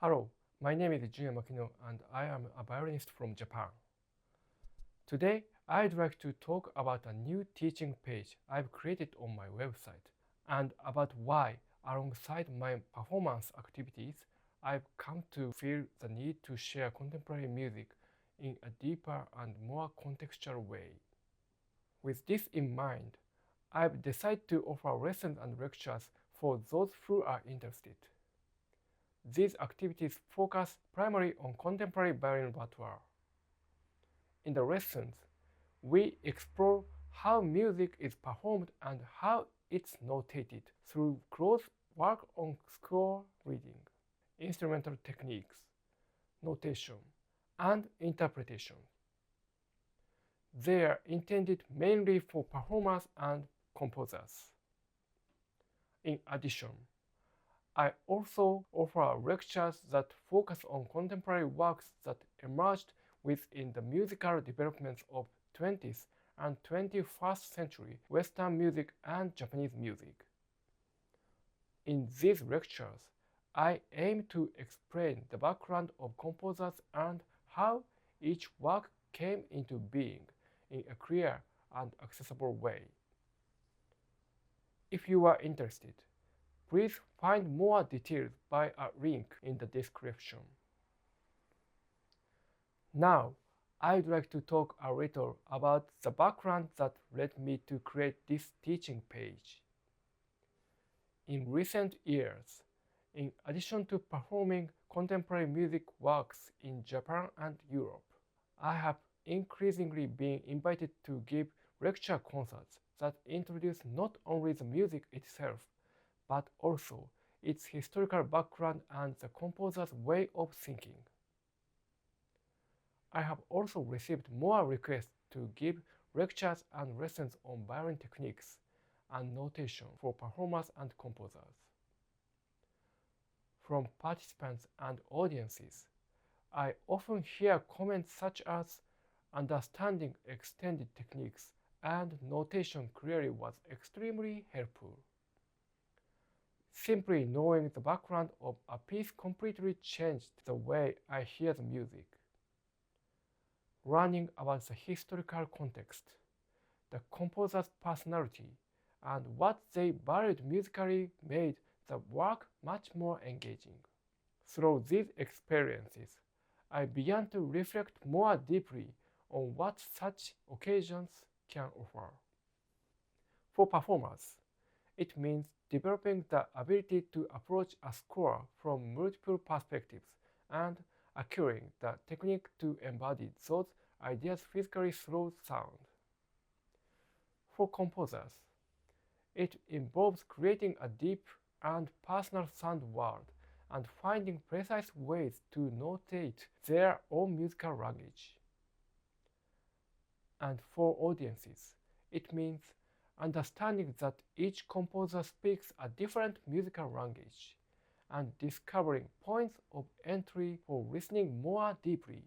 Hello, my name is Junya Makino and I am a violinist from Japan. Today, I'd like to talk about a new teaching page I've created on my website and about why, alongside my performance activities, I've come to feel the need to share contemporary music in a deeper and more contextual way. With this in mind, I've decided to offer lessons and lectures for those who are interested. These activities focus primarily on contemporary violin repertoire. In the lessons, we explore how music is performed and how it's notated through close work on score reading, instrumental techniques, notation, and interpretation. They are intended mainly for performers and composers. In addition, I also offer lectures that focus on contemporary works that emerged within the musical developments of 20th and 21st century Western music and Japanese music. In these lectures, I aim to explain the background of composers and how each work came into being in a clear and accessible way. If you are interested, please find more details by a link in the description. Now, I'd like to talk a little about the background that led me to create this teaching page. In recent years, in addition to performing contemporary music works in Japan and Europe, I have increasingly been invited to give lecture concerts that introduce not only the music itself, but also its historical background and the composer's way of thinking. I have also received more requests to give lectures and lessons on violin techniques and notation for performers and composers. From participants and audiences, I often hear comments such as understanding extended techniques and notation clearly was extremely helpful. Simply knowing the background of a piece completely changed the way I hear the music. Learning about the historical context, the composer's personality, and what they valued musically made the work much more engaging. Through these experiences, I began to reflect more deeply on what such occasions can offer. For performers, it means developing the ability to approach a score from multiple perspectives and acquiring the technique to embody those ideas physically through sound. For composers, it involves creating a deep and personal sound world and finding precise ways to notate their own musical language. And for audiences, it means understanding that each composer speaks a different musical language and discovering points of entry for listening more deeply.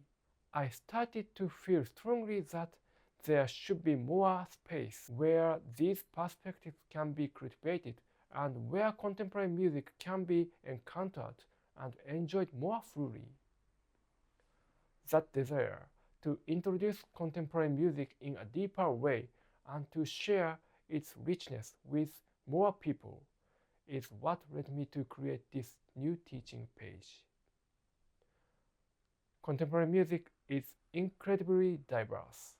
I started to feel strongly that there should be more space where these perspectives can be cultivated and where contemporary music can be encountered and enjoyed more fully. That desire to introduce contemporary music in a deeper way and to share its richness with more people is what led me to create this new teaching page. Contemporary music is incredibly diverse.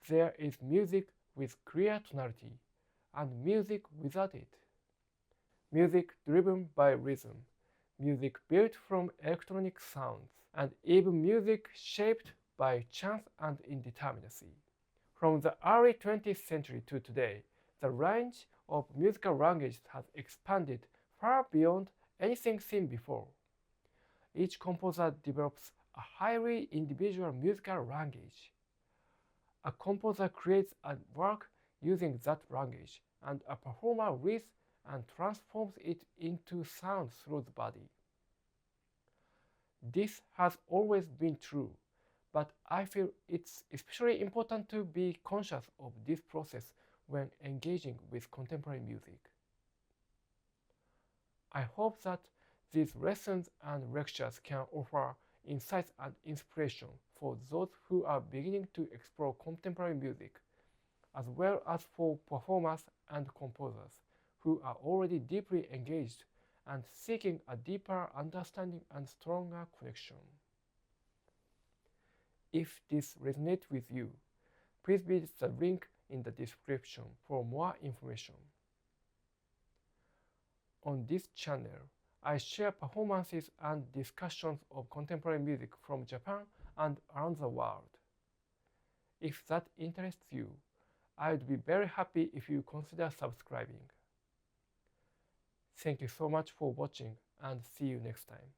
There is music with clear tonality and music without it. Music driven by rhythm, music built from electronic sounds, and even music shaped by chance and indeterminacy. From the early 20th century to today, the range of musical languages has expanded far beyond anything seen before. Each composer develops a highly individual musical language. A composer creates a work using that language, and a performer reads and transforms it into sound through the body. This has always been true, but I feel it's especially important to be conscious of this process when engaging with contemporary music. I hope that These lessons and lectures can offer insights and inspiration for those who are beginning to explore contemporary music, as well as for performers and composers who are already deeply engaged and seeking a deeper understanding and stronger connection. If this resonates with you, please visit the link in the description for more information. On this channel, I share performances and discussions of contemporary music from Japan and around the world. If that interests you, I would be very happy if you consider subscribing. Thank you so much for watching and see you next time.